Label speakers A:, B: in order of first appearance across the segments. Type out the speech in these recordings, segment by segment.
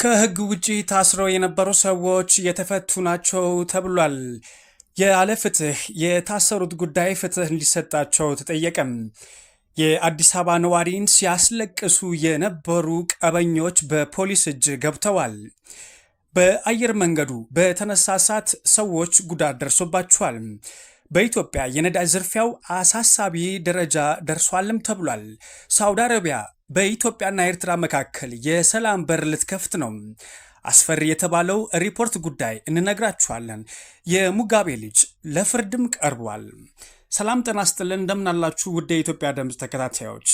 A: ከህግ ውጪ ታስረው የነበሩ ሰዎች የተፈቱ ናቸው ተብሏል። ያለ ፍትህ የታሰሩት ጉዳይ ፍትህ እንዲሰጣቸው ተጠየቀም። የአዲስ አበባ ነዋሪን ሲያስለቅሱ የነበሩ ቀበኞች በፖሊስ እጅ ገብተዋል። በአየር መንገዱ በተነሳ እሳት ሰዎች ጉዳት ደርሶባቸዋል። በኢትዮጵያ የነዳጅ ዝርፊያው አሳሳቢ ደረጃ ደርሷልም ተብሏል። ሳውዲ አረቢያ በኢትዮጵያና ኤርትራ መካከል የሰላም በር ልትከፍት ነው። አስፈሪ የተባለው ሪፖርት ጉዳይ እንነግራችኋለን። የሙጋቤ ልጅ ለፍርድም ቀርቧል። ሰላም ጤና ይስጥልን፣ እንደምናላችሁ ውድ የኢትዮጵያ ድምፅ ተከታታዮች።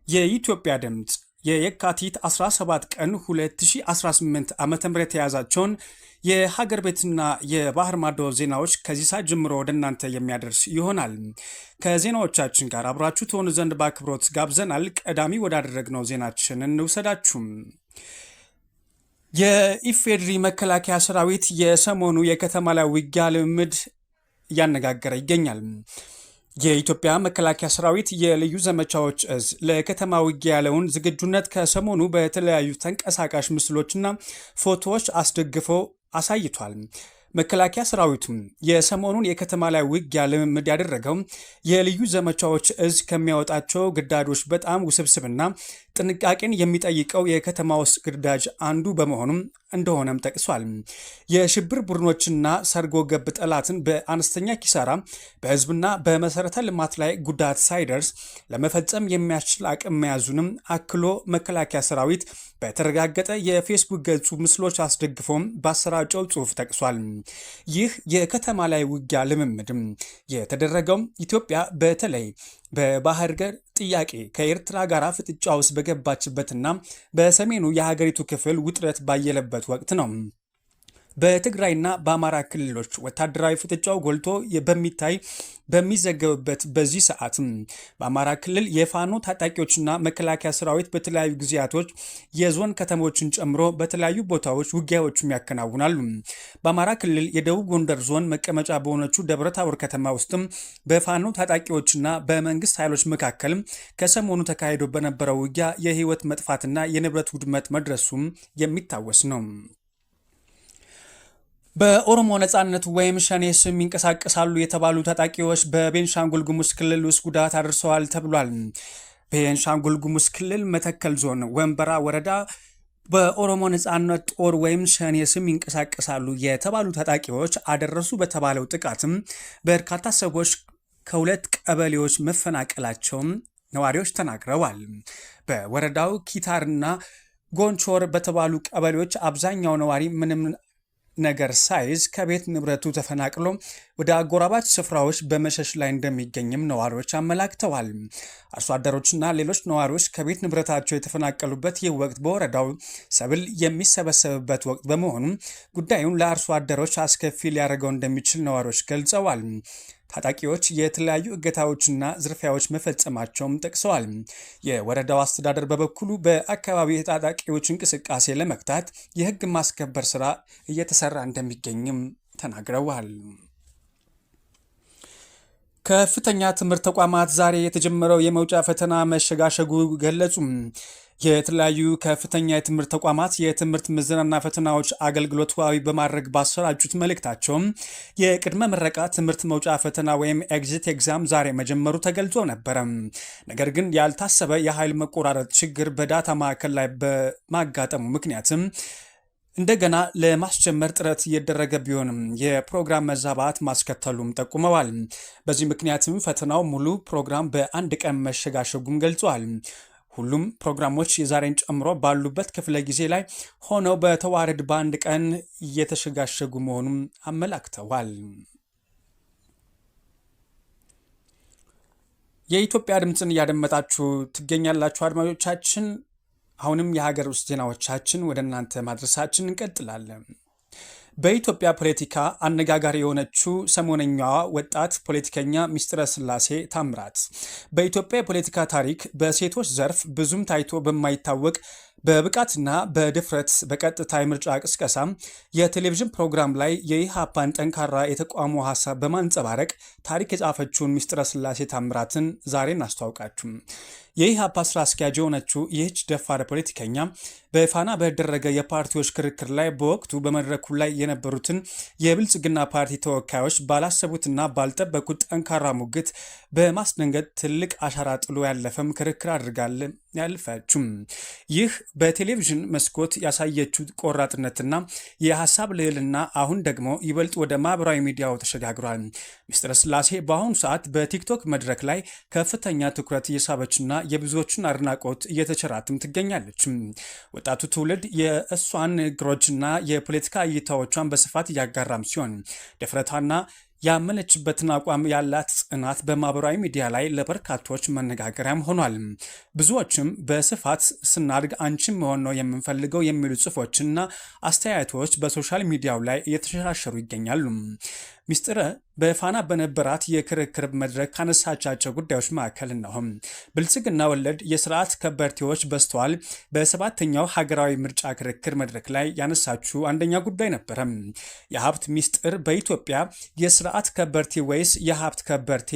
A: የኢትዮጵያ ድምፅ የየካቲት 17 ቀን 2018 ዓ.ም የያዛቸውን የሀገር ቤትና የባህር ማዶ ዜናዎች ከዚህ ሰዓት ጀምሮ ወደ እናንተ የሚያደርስ ይሆናል። ከዜናዎቻችን ጋር አብራችሁ ትሆኑ ዘንድ በአክብሮት ጋብዘናል። ቀዳሚ ወዳደረግነው ዜናችን እንውሰዳችሁም። የኢፌዴሪ መከላከያ ሰራዊት የሰሞኑ የከተማ ላይ ውጊያ ልምምድ እያነጋገረ ይገኛል። የኢትዮጵያ መከላከያ ሰራዊት የልዩ ዘመቻዎች እዝ ለከተማ ውጊያ ያለውን ዝግጁነት ከሰሞኑ በተለያዩ ተንቀሳቃሽ ምስሎችና ፎቶዎች አስደግፎ አሳይቷል። መከላከያ ሰራዊቱም የሰሞኑን የከተማ ላይ ውጊያ ልምምድ ያደረገው የልዩ ዘመቻዎች እዝ ከሚያወጣቸው ግዳጆች በጣም ውስብስብና ጥንቃቄን የሚጠይቀው የከተማ ውስጥ ግዳጅ አንዱ በመሆኑም እንደሆነም ጠቅሷል። የሽብር ቡድኖችና ሰርጎ ገብ ጠላትን በአነስተኛ ኪሳራ በህዝብና በመሰረተ ልማት ላይ ጉዳት ሳይደርስ ለመፈጸም የሚያስችል አቅም መያዙንም አክሎ መከላከያ ሰራዊት በተረጋገጠ የፌስቡክ ገጹ ምስሎች አስደግፎም ባሰራጨው ጽሑፍ ጠቅሷል። ይህ የከተማ ላይ ውጊያ ልምምድም የተደረገው ኢትዮጵያ በተለይ በባህር ገር ጥያቄ ከኤርትራ ጋር ፍጥጫ ውስጥ በገባችበትና በሰሜኑ የሀገሪቱ ክፍል ውጥረት ባየለበት ወቅት ነው። በትግራይና በአማራ ክልሎች ወታደራዊ ፍጥጫው ጎልቶ በሚዘገብበት በዚህ ሰዓት በአማራ ክልል የፋኖ ታጣቂዎችና መከላከያ ሰራዊት በተለያዩ ጊዜያቶች የዞን ከተሞችን ጨምሮ በተለያዩ ቦታዎች ውጊያዎችም ያከናውናሉ። በአማራ ክልል የደቡብ ጎንደር ዞን መቀመጫ በሆነችው ደብረታቦር ከተማ ውስጥም በፋኖ ታጣቂዎችና በመንግስት ኃይሎች መካከል ከሰሞኑ ተካሂዶ በነበረው ውጊያ የህይወት መጥፋትና የንብረት ውድመት መድረሱም የሚታወስ ነው። በኦሮሞ ነጻነት ወይም ሸኔ ስም ይንቀሳቀሳሉ የተባሉ ታጣቂዎች በቤንሻንጉል ጉሙዝ ክልል ውስጥ ጉዳት አድርሰዋል ተብሏል። በቤንሻንጉል ጉሙዝ ክልል መተከል ዞን ወንበራ ወረዳ በኦሮሞ ነጻነት ጦር ወይም ሸኔ ስም ይንቀሳቀሳሉ የተባሉ ታጣቂዎች አደረሱ በተባለው ጥቃትም በርካታ ሰዎች ከሁለት ቀበሌዎች መፈናቀላቸውም ነዋሪዎች ተናግረዋል። በወረዳው ኪታርና ጎንቾር በተባሉ ቀበሌዎች አብዛኛው ነዋሪ ምንም ነገር ሳይዝ ከቤት ንብረቱ ተፈናቅሎ ወደ አጎራባች ስፍራዎች በመሸሽ ላይ እንደሚገኝም ነዋሪዎች አመላክተዋል። አርሶ አደሮችና ሌሎች ነዋሪዎች ከቤት ንብረታቸው የተፈናቀሉበት ይህ ወቅት በወረዳው ሰብል የሚሰበሰብበት ወቅት በመሆኑ ጉዳዩን ለአርሶ አደሮች አስከፊ ሊያደርገው እንደሚችል ነዋሪዎች ገልጸዋል። ታጣቂዎች የተለያዩ እገታዎችና ዝርፊያዎች መፈጸማቸውም ጠቅሰዋል። የወረዳው አስተዳደር በበኩሉ በአካባቢው የታጣቂዎች እንቅስቃሴ ለመግታት የህግ ማስከበር ስራ እየተሰራ እንደሚገኝም ተናግረዋል። ከፍተኛ ትምህርት ተቋማት ዛሬ የተጀመረው የመውጫ ፈተና መሸጋሸጉ ገለጹ። የተለያዩ ከፍተኛ የትምህርት ተቋማት የትምህርት ምዘናና ፈተናዎች አገልግሎት ዋቢ በማድረግ ባሰራጩት መልእክታቸውም የቅድመ ምረቃ ትምህርት መውጫ ፈተና ወይም ኤግዚት ኤግዛም ዛሬ መጀመሩ ተገልጾ ነበረ። ነገር ግን ያልታሰበ የኃይል መቆራረጥ ችግር በዳታ ማዕከል ላይ በማጋጠሙ ምክንያትም እንደገና ለማስጀመር ጥረት እየደረገ ቢሆንም የፕሮግራም መዛባት ማስከተሉም ጠቁመዋል። በዚህ ምክንያትም ፈተናው ሙሉ ፕሮግራም በአንድ ቀን መሸጋሸጉም ገልጸዋል። ሁሉም ፕሮግራሞች የዛሬን ጨምሮ ባሉበት ክፍለ ጊዜ ላይ ሆነው በተዋረድ በአንድ ቀን እየተሸጋሸጉ መሆኑም አመላክተዋል። የኢትዮጵያ ድምፅን እያደመጣችሁ ትገኛላችሁ አድማጮቻችን። አሁንም የሀገር ውስጥ ዜናዎቻችን ወደ እናንተ ማድረሳችን እንቀጥላለን። በኢትዮጵያ ፖለቲካ አነጋጋሪ የሆነችው ሰሞነኛዋ ወጣት ፖለቲከኛ ሚስጥረ ስላሴ ታምራት በኢትዮጵያ የፖለቲካ ታሪክ በሴቶች ዘርፍ ብዙም ታይቶ በማይታወቅ በብቃትና በድፍረት በቀጥታ የምርጫ ቅስቀሳ የቴሌቪዥን ፕሮግራም ላይ የኢሃፓን ጠንካራ የተቋሙ ሀሳብ በማንጸባረቅ ታሪክ የጻፈችውን ሚስጥረ ስላሴ ታምራትን ዛሬ እናስተዋውቃችሁ። የኢሃፓ ስራ አስኪያጅ የሆነችው ይህች ደፋር ፖለቲከኛ በፋና በተደረገ የፓርቲዎች ክርክር ላይ በወቅቱ በመድረኩ ላይ የነበሩትን የብልጽግና ፓርቲ ተወካዮች ባላሰቡትና ባልጠበቁት ጠንካራ ሙግት በማስደንገጥ ትልቅ አሻራ ጥሎ ያለፈም ክርክር አድርጋል ያልፈችም። ይህ በቴሌቪዥን መስኮት ያሳየችው ቆራጥነትና የሀሳብ ልዕልና አሁን ደግሞ ይበልጥ ወደ ማህበራዊ ሚዲያው ተሸጋግሯል። ሚስጥረ ስላሴ በአሁኑ ሰዓት በቲክቶክ መድረክ ላይ ከፍተኛ ትኩረት እየሳበችና የብዙዎችን አድናቆት እየተቸራትም ትገኛለች። ወጣቱ ትውልድ የእሷን ንግግሮችና የፖለቲካ እይታዎቿን በስፋት እያጋራም ሲሆን ድፍረቷና ያመነችበትን አቋም ያላት ጽናት በማህበራዊ ሚዲያ ላይ ለበርካቶች መነጋገሪያም ሆኗል። ብዙዎችም በስፋት ስናድግ አንቺን መሆን ነው የምንፈልገው የሚሉ ጽሑፎችና አስተያየቶች በሶሻል ሚዲያው ላይ እየተሸራሸሩ ይገኛሉ። ሚስጥረ በፋና በነበራት የክርክር መድረክ ካነሳቻቸው ጉዳዮች መካከል ነው ብልጽግና ወለድ የስርዓት ከበርቴዎች በዝተዋል። በሰባተኛው ሀገራዊ ምርጫ ክርክር መድረክ ላይ ያነሳችው አንደኛ ጉዳይ ነበረ። የሀብት ሚስጥር በኢትዮጵያ የስርዓት ከበርቴ ወይስ የሀብት ከበርቴ?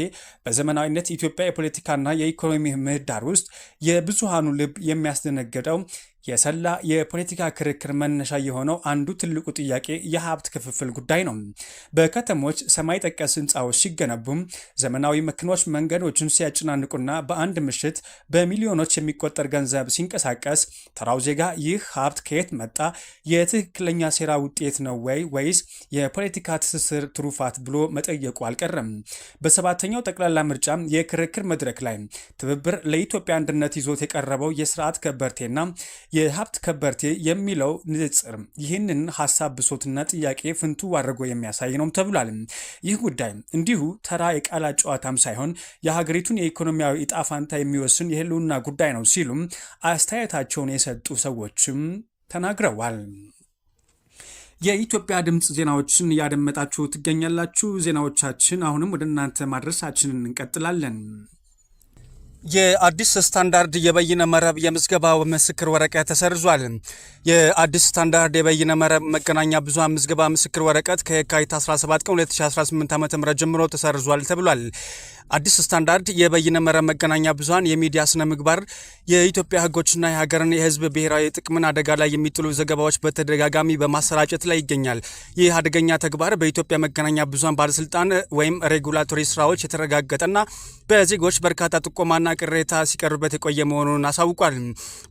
A: በዘመናዊነት ኢትዮጵያ የፖለቲካና የኢኮኖሚ ምህዳር ውስጥ የብዙሃኑ ልብ የሚያስደነግጠው የሰላ የፖለቲካ ክርክር መነሻ የሆነው አንዱ ትልቁ ጥያቄ የሀብት ክፍፍል ጉዳይ ነው። በከተሞች ሰማይ ጠቀስ ህንፃዎች ሲገነቡም ዘመናዊ መኪኖች መንገዶችን ሲያጨናንቁና በአንድ ምሽት በሚሊዮኖች የሚቆጠር ገንዘብ ሲንቀሳቀስ ተራው ዜጋ ይህ ሀብት ከየት መጣ? የትክክለኛ ሴራ ውጤት ነው ወይስ የፖለቲካ ትስስር ትሩፋት ብሎ መጠየቁ አልቀረም። በሰባተኛው ጠቅላላ ምርጫ የክርክር መድረክ ላይ ትብብር ለኢትዮጵያ አንድነት ይዞት የቀረበው የስርዓት ከበርቴና የሀብት ከበርቴ የሚለው ንጽጽር ይህንን ሀሳብ ብሶትና ጥያቄ ፍንቱ አድርጎ የሚያሳይ ነው ተብሏል። ይህ ጉዳይ እንዲሁ ተራ የቃላት ጨዋታም ሳይሆን የሀገሪቱን የኢኮኖሚያዊ ዕጣ ፈንታ የሚወስን የህልውና ጉዳይ ነው ሲሉም አስተያየታቸውን የሰጡ ሰዎችም ተናግረዋል። የኢትዮጵያ ድምፅ ዜናዎችን እያደመጣችሁ ትገኛላችሁ። ዜናዎቻችን አሁንም ወደ እናንተ ማድረሳችንን እንቀጥላለን። የአዲስ ስታንዳርድ የበይነ መረብ የምዝገባ ምስክር ወረቀት ተሰርዟል። የአዲስ ስታንዳርድ የበይነ መረብ መገናኛ ብዙሃን ምዝገባ ምስክር ወረቀት ከየካቲት 17 ቀን 2018 ዓ.ም ጀምሮ ተሰርዟል ተብሏል። አዲስ ስታንዳርድ የበይነ መረብ መገናኛ ብዙሃን የሚዲያ ስነ ምግባር የኢትዮጵያ ሕጎችና የሀገርን የሕዝብ ብሔራዊ ጥቅምን አደጋ ላይ የሚጥሉ ዘገባዎች በተደጋጋሚ በማሰራጨት ላይ ይገኛል። ይህ አደገኛ ተግባር በኢትዮጵያ መገናኛ ብዙሃን ባለስልጣን ወይም ሬጉላቶሪ ስራዎች የተረጋገጠና በዜጎች በርካታ ጥቆማና ቅሬታ ሲቀርብበት የቆየ መሆኑን አሳውቋል።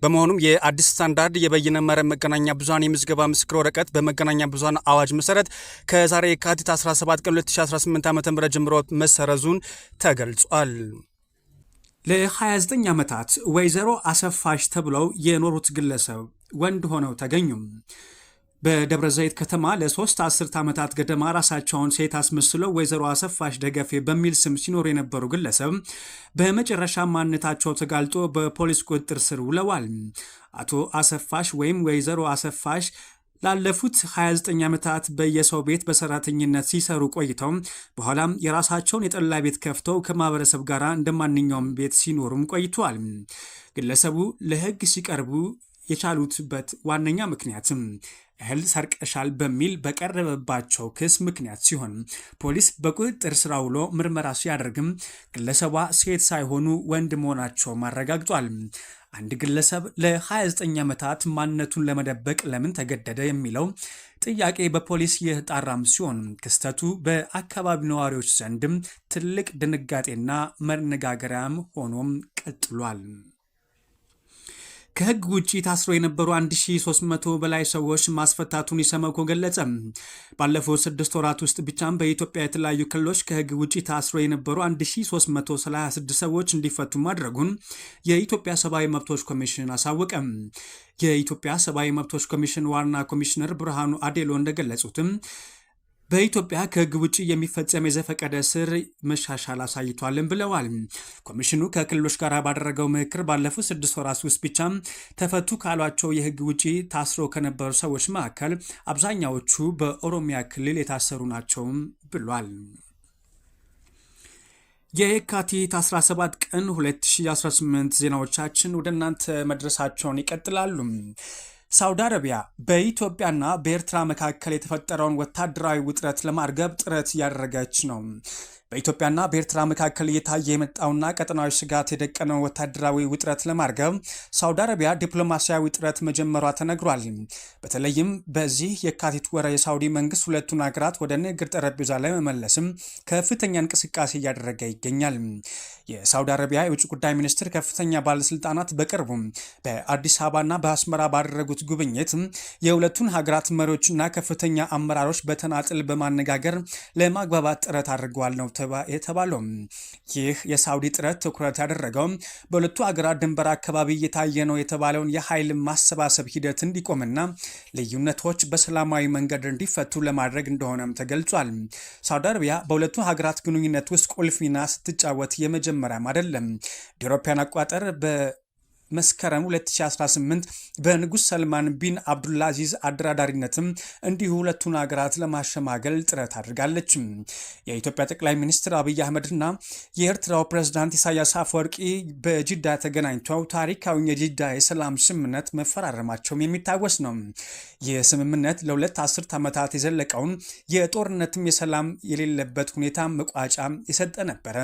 A: በመሆኑም የአዲስ ስታንዳርድ የበይነ መረብ መገናኛ ብዙሃን የምዝገባ ምስክር ወረቀት በመገናኛ ብዙሃን አዋጅ መሰረት ከዛሬ የካቲት 17 ቀን 2018 ዓ.ም ጀምሮ መሰረዙን ተገልጿል። ለ29 ዓመታት ወይዘሮ አሰፋሽ ተብለው የኖሩት ግለሰብ ወንድ ሆነው ተገኙም። በደብረ ዘይት ከተማ ለ3 አስርት ዓመታት ገደማ ራሳቸውን ሴት አስመስለው ወይዘሮ አሰፋሽ ደገፌ በሚል ስም ሲኖሩ የነበሩ ግለሰብ በመጨረሻ ማንነታቸው ተጋልጦ በፖሊስ ቁጥጥር ስር ውለዋል። አቶ አሰፋሽ ወይም ወይዘሮ አሰፋሽ ላለፉት 29 ዓመታት በየሰው ቤት በሰራተኝነት ሲሰሩ ቆይተው በኋላም የራሳቸውን የጠላ ቤት ከፍተው ከማህበረሰብ ጋር እንደማንኛውም ቤት ሲኖሩም ቆይተዋል። ግለሰቡ ለሕግ ሲቀርቡ የቻሉትበት ዋነኛ ምክንያትም እህል ሰርቀሻል በሚል በቀረበባቸው ክስ ምክንያት ሲሆን ፖሊስ በቁጥጥር ስር ውሎ ምርመራ ሲያደርግም ግለሰቧ ሴት ሳይሆኑ ወንድ መሆናቸው አረጋግጧል። አንድ ግለሰብ ለ29 ዓመታት ማንነቱን ለመደበቅ ለምን ተገደደ የሚለው ጥያቄ በፖሊስ የተጣራም ሲሆን ክስተቱ በአካባቢ ነዋሪዎች ዘንድም ትልቅ ድንጋጤና መነጋገሪያም ሆኖም ቀጥሏል። ከህግ ውጪ ታስረው የነበሩ 1300 በላይ ሰዎች ማስፈታቱን ኢሰመኮ ገለጸ። ባለፉት 6 ወራት ውስጥ ብቻም በኢትዮጵያ የተለያዩ ክልሎች ከህግ ውጪ ታስረው የነበሩ 1336 ሰዎች እንዲፈቱ ማድረጉን የኢትዮጵያ ሰብአዊ መብቶች ኮሚሽን አሳወቀ። የኢትዮጵያ ሰብአዊ መብቶች ኮሚሽን ዋና ኮሚሽነር ብርሃኑ አዴሎ እንደገለጹትም በኢትዮጵያ ከህግ ውጭ የሚፈጸም የዘፈቀደ እስር መሻሻል አሳይቷልን ብለዋል። ኮሚሽኑ ከክልሎች ጋር ባደረገው ምክክር ባለፉት 6 ወራት ውስጥ ብቻ ተፈቱ ካሏቸው የህግ ውጭ ታስሮ ከነበሩ ሰዎች መካከል የካቲት 17 ቀን 2018 ዜናዎቻችን ወደ እናንተ መድረሳቸውን ይቀጥላሉ። ሳውዲ አረቢያ በኢትዮጵያና በኤርትራ መካከል የተፈጠረውን ወታደራዊ ውጥረት ለማርገብ ጥረት እያደረገች ነው። በኢትዮጵያና በኤርትራ መካከል እየታየ የመጣውና ቀጠናዊ ስጋት የደቀነው ወታደራዊ ውጥረት ለማርገብ ሳውዲ አረቢያ ዲፕሎማሲያዊ ጥረት መጀመሯ ተነግሯል። በተለይም በዚህ የካቲት ወር የሳውዲ መንግስት ሁለቱን ሀገራት ወደ ንግግር ጠረጴዛ ላይ መመለስም ከፍተኛ እንቅስቃሴ እያደረገ ይገኛል። የሳውዲ አረቢያ የውጭ ጉዳይ ሚኒስትር ከፍተኛ ባለስልጣናት በቅርቡ በአዲስ አበባና በአስመራ ባደረጉት ጉብኝት የሁለቱን ሀገራት መሪዎችና ከፍተኛ አመራሮች በተናጥል በማነጋገር ለማግባባት ጥረት አድርገዋል ነው የተባለው። ይህ የሳውዲ ጥረት ትኩረት ያደረገው በሁለቱ ሀገራት ድንበር አካባቢ እየታየ ነው የተባለውን የኃይል ማሰባሰብ ሂደት እንዲቆምና ልዩነቶች በሰላማዊ መንገድ እንዲፈቱ ለማድረግ እንደሆነም ተገልጿል። ሳውዲ አረቢያ በሁለቱ ሀገራት ግንኙነት ውስጥ ቁልፍ ሚና ስትጫወት የመጀመሪያም አይደለም። በአውሮፓውያን አቆጣጠር መስከረም 2018 በንጉስ ሰልማን ቢን አብዱልአዚዝ አደራዳሪነትም እንዲሁ ሁለቱን ሀገራት ለማሸማገል ጥረት አድርጋለች። የኢትዮጵያ ጠቅላይ ሚኒስትር አብይ አህመድና የኤርትራው ፕሬዝዳንት ኢሳያስ አፈወርቂ በጅዳ ተገናኝተው ታሪካዊ የጅዳ የሰላም ስምምነት መፈራረማቸውም የሚታወስ ነው። ይህ ስምምነት ለሁለት አስርት ዓመታት የዘለቀውን የጦርነትም የሰላም የሌለበት ሁኔታ መቋጫ የሰጠ ነበረ።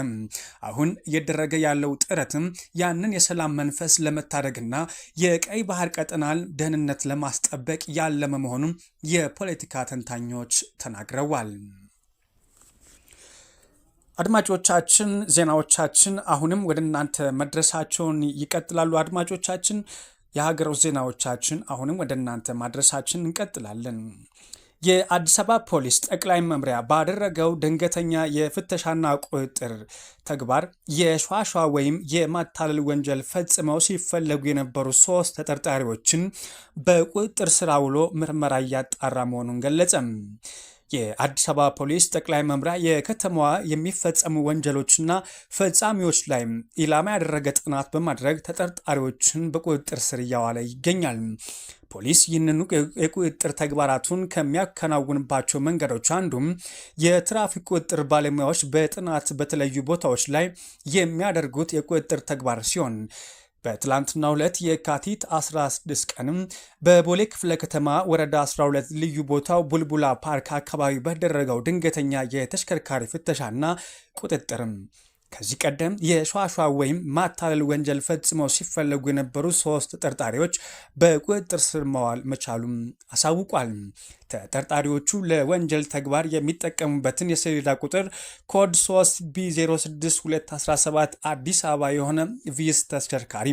A: አሁን እየደረገ ያለው ጥረትም ያንን የሰላም መንፈስ ለመታደግና የቀይ ባህር ቀጠናን ደህንነት ለማስጠበቅ ያለመ መሆኑን የፖለቲካ ተንታኞች ተናግረዋል። አድማጮቻችን ዜናዎቻችን አሁንም ወደ እናንተ መድረሳቸውን ይቀጥላሉ። አድማጮቻችን የሀገር ውስጥ ዜናዎቻችን አሁንም ወደ እናንተ ማድረሳችን እንቀጥላለን። የአዲስ አበባ ፖሊስ ጠቅላይ መምሪያ ባደረገው ድንገተኛ የፍተሻና ቁጥጥር ተግባር የሸዋሸዋ ወይም የማታለል ወንጀል ፈጽመው ሲፈለጉ የነበሩ 3 ተጠርጣሪዎችን በቁጥጥር ስር ውሎ ምርመራ እያጣራ መሆኑን ገለጸ። የአዲስ አበባ ፖሊስ ጠቅላይ መምሪያ የከተማዋ የሚፈጸሙ ወንጀሎችና ፈጻሚዎች ላይ ኢላማ ያደረገ ጥናት በማድረግ ተጠርጣሪዎችን በቁጥጥር ስር እያዋለ ይገኛል። ፖሊስ ይህንኑ የቁጥጥር ተግባራቱን ከሚያከናውንባቸው መንገዶች አንዱም የትራፊክ ቁጥጥር ባለሙያዎች በጥናት በተለዩ ቦታዎች ላይ የሚያደርጉት የቁጥጥር ተግባር ሲሆን በትላንትናው ዕለት የካቲት 16 ቀንም በቦሌ ክፍለ ከተማ ወረዳ 12 ልዩ ቦታው ቡልቡላ ፓርክ አካባቢ በተደረገው ድንገተኛ የተሽከርካሪ ፍተሻና ቁጥጥርም ከዚህ ቀደም የሸዋሸዋ ወይም ማታለል ወንጀል ፈጽመው ሲፈለጉ የነበሩ 3 ተጠርጣሪዎች በቁጥጥር ስር መዋል መቻሉም አሳውቋል። ተጠርጣሪዎቹ ለወንጀል ተግባር የሚጠቀሙበትን የሰሌዳ ቁጥር ኮድ 3 B06217 አዲስ አበባ የሆነ ቪስ ተሽከርካሪ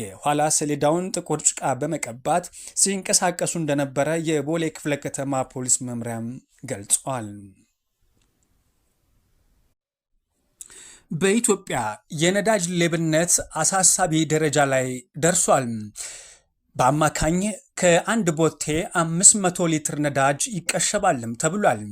A: የኋላ ሰሌዳውን ጥቁር ጭቃ በመቀባት ሲንቀሳቀሱ እንደነበረ የቦሌ ክፍለ ከተማ ፖሊስ መምሪያም ገልጿል። በኢትዮጵያ የነዳጅ ሌብነት አሳሳቢ ደረጃ ላይ ደርሷል። በአማካኝ ከአንድ ቦቴ 500 ሊትር ነዳጅ ይቀሸባልም ተብሏል።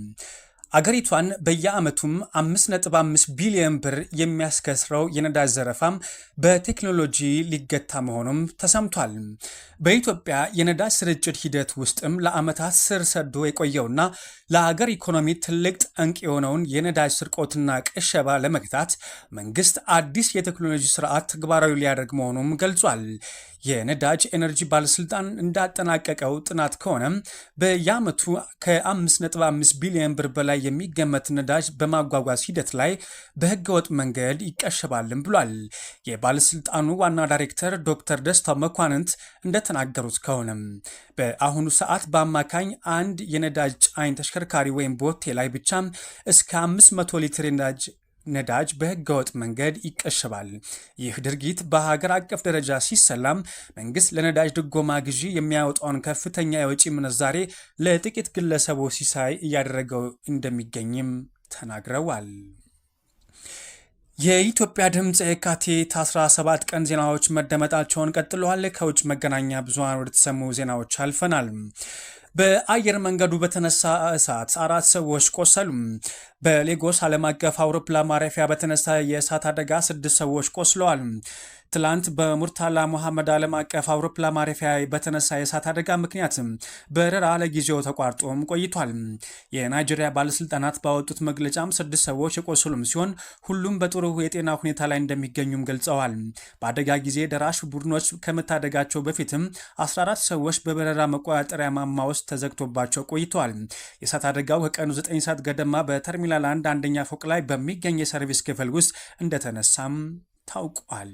A: አገሪቷን በየዓመቱም 5.5 ቢሊዮን ብር የሚያስከስረው የነዳጅ ዘረፋም በቴክኖሎጂ ሊገታ መሆኑም ተሰምቷል። በኢትዮጵያ የነዳጅ ስርጭት ሂደት ውስጥም ለዓመታት ስር ሰዶ የቆየውና ለሀገር ኢኮኖሚ ትልቅ ጠንቅ የሆነውን የነዳጅ ስርቆትና ቅሸባ ለመግታት መንግስት አዲስ የቴክኖሎጂ ስርዓት ተግባራዊ ሊያደርግ መሆኑም ገልጿል። የነዳጅ ኤነርጂ ባለስልጣን እንዳጠናቀቀው ጥናት ከሆነም በየዓመቱ ከ5.5 ቢሊዮን ብር በላይ የሚገመት ነዳጅ በማጓጓዝ ሂደት ላይ በህገወጥ መንገድ ይቀሸባልም ብሏል። የባለስልጣኑ ዋና ዳይሬክተር ዶክተር ደስታው መኳንንት እንደተናገሩት ከሆነም በአሁኑ ሰዓት በአማካኝ አንድ የነዳጅ ጫኝ ተሽከርካሪ ወይም ቦቴ ላይ ብቻ እስከ 500 ሊትር ነዳጅ በህገወጥ መንገድ ይቀሸባል። ይህ ድርጊት በሀገር አቀፍ ደረጃ ሲሰላም መንግስት ለነዳጅ ድጎማ ግዢ የሚያወጣውን ከፍተኛ የወጪ ምንዛሬ ለጥቂት ግለሰቦች ሲሳይ እያደረገው እንደሚገኝም ተናግረዋል። የኢትዮጵያ ድምፅ የካቲት 17 ቀን ዜናዎች መደመጣቸውን ቀጥለዋል። ከውጭ መገናኛ ብዙሃን ወደ ተሰሙ ዜናዎች አልፈናል። በአየር መንገዱ በተነሳ እሳት 4 ሰዎች ቆሰሉ። በሌጎስ ዓለም አቀፍ አውሮፕላን ማረፊያ በተነሳ የእሳት አደጋ 6 ሰዎች ቆስለዋል። ትላንት በሙርታላ ሙሐመድ ዓለም አቀፍ አውሮፕላን ማረፊያ በተነሳ የእሳት አደጋ ምክንያት በረራ ለጊዜው ተቋርጦም ቆይቷል። የናይጄሪያ ባለስልጣናት ባወጡት መግለጫም 6 ሰዎች የቆሰሉም ሲሆን ሁሉም በጥሩ የጤና ሁኔታ ላይ እንደሚገኙም ገልጸዋል። በአደጋ ጊዜ ደራሽ ቡድኖች ከመታደጋቸው በፊትም 14 ሰዎች በበረራ መቆጣጠሪያ ማማ ውስጥ ተዘግቶባቸው ቆይተዋል። የእሳት አደጋው ከቀኑ 9 ሰዓት ገደማ በተርሚናል 1 አንደኛ ፎቅ ላይ በሚገኝ የሰርቪስ ክፍል ውስጥ እንደተነሳም ታውቋል።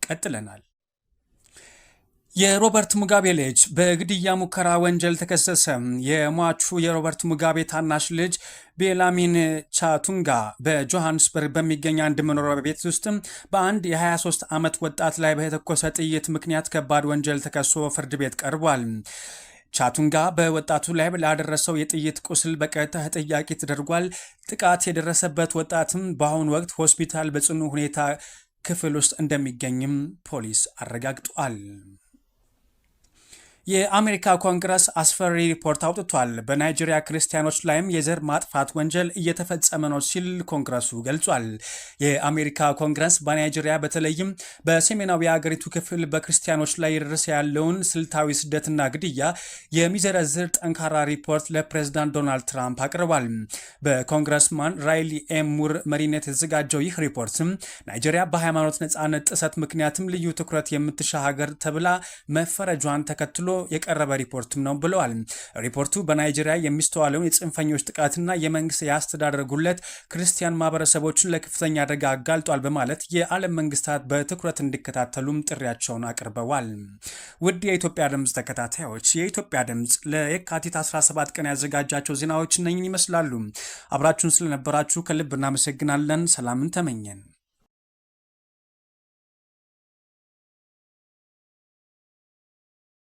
A: ቀጥለናል። የሮበርት ሙጋቤ ልጅ በግድያ ሙከራ ወንጀል ተከሰሰ። የሟቹ የሮበርት ሙጋቤ ታናሽ ልጅ ቤላሚን ቻቱንጋ በጆሃንስበርግ በሚገኝ አንድ መኖሪያ ቤት ውስጥ በአንድ የ23 ዓመት ወጣት ላይ በተኮሰ ጥይት ምክንያት ከባድ ወንጀል ተከሶ ፍርድ ቤት ቀርቧል። ቻቱንጋ በወጣቱ ላይ ላደረሰው የጥይት ቁስል በቀጥታ ተጠያቂ ተደርጓል። ጥቃት የደረሰበት ወጣትም በአሁኑ ወቅት ሆስፒታል በጽኑ ሁኔታ ክፍል ውስጥ እንደሚገኝም ፖሊስ አረጋግጧል። የአሜሪካ ኮንግረስ አስፈሪ ሪፖርት አውጥቷል። በናይጄሪያ ክርስቲያኖች ላይም የዘር ማጥፋት ወንጀል እየተፈጸመ ነው ሲል ኮንግረሱ ገልጿል። የአሜሪካ ኮንግረስ በናይጄሪያ በተለይም በሰሜናዊ የአገሪቱ ክፍል በክርስቲያኖች ላይ የደረሰ ያለውን ስልታዊ ስደትና ግድያ የሚዘረዝር ጠንካራ ሪፖርት ለፕሬዝዳንት ዶናልድ ትራምፕ አቅርቧል። በኮንግረስማን ራይሊ ኤም ሙር መሪነት የተዘጋጀው ይህ ሪፖርትም ናይጄሪያ በሃይማኖት ነጻነት ጥሰት ምክንያትም ልዩ ትኩረት የምትሻ ሀገር ተብላ መፈረጇን ተከትሎ የቀረበ ሪፖርትም ነው ብለዋል። ሪፖርቱ በናይጄሪያ የሚስተዋለውን የጽንፈኞች ጥቃትና የመንግስት የአስተዳደር ጉድለት ክርስቲያን ማህበረሰቦችን ለከፍተኛ አደጋ አጋልጧል በማለት የዓለም መንግስታት በትኩረት እንዲከታተሉም ጥሪያቸውን አቅርበዋል። ውድ የኢትዮጵያ ድምፅ ተከታታዮች የኢትዮጵያ ድምፅ ለየካቲት 17 ቀን ያዘጋጃቸው ዜናዎች እነኝን ይመስላሉ። አብራችሁን ስለነበራችሁ ከልብ እናመሰግናለን። ሰላምን ተመኘን።